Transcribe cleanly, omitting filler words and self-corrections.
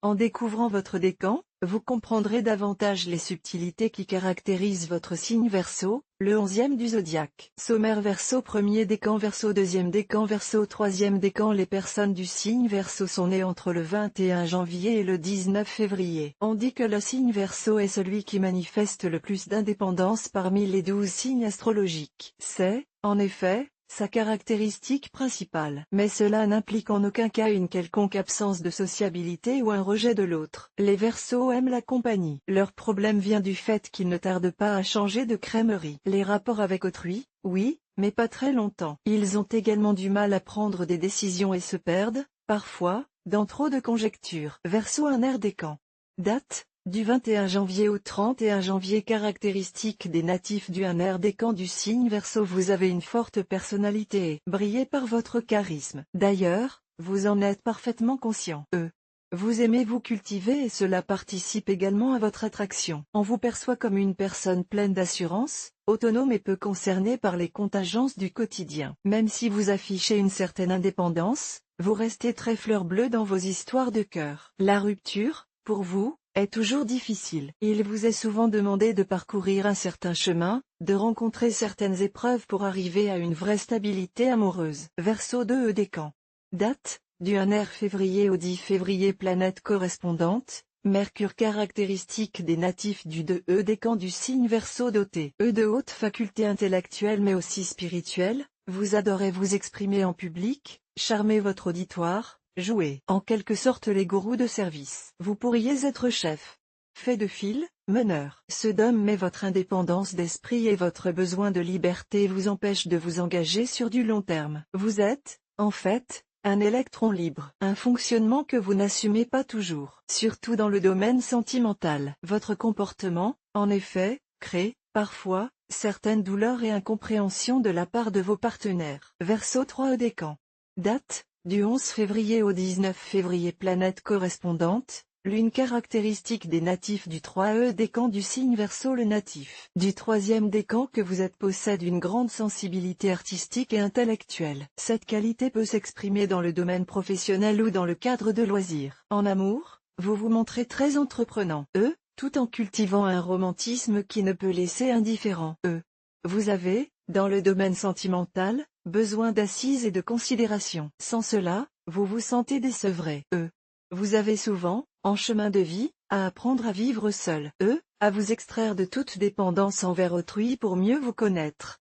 En découvrant votre décan, vous comprendrez davantage les subtilités qui caractérisent votre signe Verseau, le 11e du zodiaque. Sommaire Verseau, premier décan Verseau, deuxième décan Verseau, troisième décan. Les personnes du signe Verseau sont nées entre le 21 janvier et le 19 février. On dit que le signe Verseau est celui qui manifeste le plus d'indépendance parmi les 12 signes astrologiques. C'est, en effet, sa caractéristique principale. Mais cela n'implique en aucun cas une quelconque absence de sociabilité ou un rejet de l'autre. Les Verseaux aiment la compagnie. Leur problème vient du fait qu'ils ne tardent pas à changer de crèmerie. Les rapports avec autrui, oui, mais pas très longtemps. Ils ont également du mal à prendre des décisions et se perdent, parfois, dans trop de conjectures. Verseau, un air décan. Date, du 21 janvier au 31 janvier. Caractéristiques des natifs du air décan du signe Verseau. Vous avez une forte personnalité et brillez par votre charisme. D'ailleurs, vous en êtes parfaitement conscient. Vous aimez vous cultiver et cela participe également à votre attraction. On vous perçoit comme une personne pleine d'assurance, autonome et peu concernée par les contingences du quotidien. Même si vous affichez une certaine indépendance, vous restez très fleur bleue dans vos histoires de cœur. La rupture, pour vous, est toujours difficile. Il vous est souvent demandé de parcourir un certain chemin, de rencontrer certaines épreuves pour arriver à une vraie stabilité amoureuse. Verseau, 2 décan. Date, du 1er février au 10 février. Planète correspondante, Mercure. Caractéristique des natifs du 2 décan du signe Verseau. Doté de hautes facultés intellectuelles mais aussi spirituelles, vous adorez vous exprimer en public, charmer votre auditoire, jouer en quelque sorte les gourous de service. Vous pourriez être chef, fait de fil, meneur. Ce dôme mais votre indépendance d'esprit et votre besoin de liberté vous empêchent de vous engager sur du long terme. Vous êtes, en fait, un électron libre. Un fonctionnement que vous n'assumez pas toujours. Surtout dans le domaine sentimental. Votre comportement, en effet, crée, parfois, certaines douleurs et incompréhensions de la part de vos partenaires. Verseau, 3 décan. Date, du 11 février au 19 février. Planète correspondante, Lune. Caractéristique des natifs du 3 décan du signe Verseau. Le natif du 3e décan que vous êtes possède une grande sensibilité artistique et intellectuelle. Cette qualité peut s'exprimer dans le domaine professionnel ou dans le cadre de loisirs. En amour, vous vous montrez très entreprenant, tout en cultivant un romantisme qui ne peut laisser indifférent. Vous avez, dans le domaine sentimental, besoin d'assises et de considération. Sans cela, vous vous sentez désevré. Vous avez souvent, en chemin de vie, à apprendre à vivre seul. À vous extraire de toute dépendance envers autrui pour mieux vous connaître.